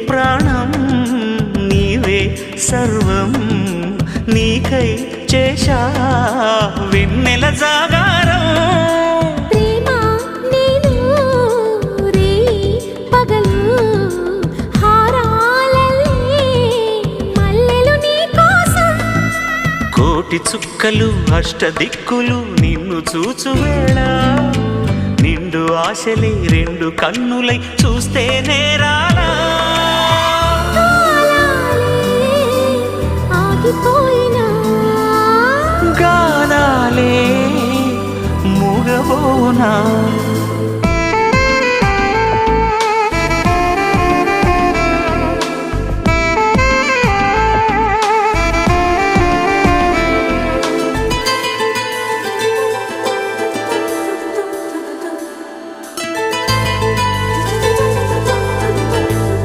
ప్రాణం నీవే సర్వం నీకై చేశా వెన్నెల జాగారం ప్రేమ నేను రే పగలు హారాలల్లే మల్లెలు నీ కోసం కోటి చుక్కలు అష్టదిక్కులు నిన్ను చూచువేళ నిండు ఆశలే రెండు కన్నులై చూస్తే నేరాలా ఆగిపోయినా గానాలే మూగబోనా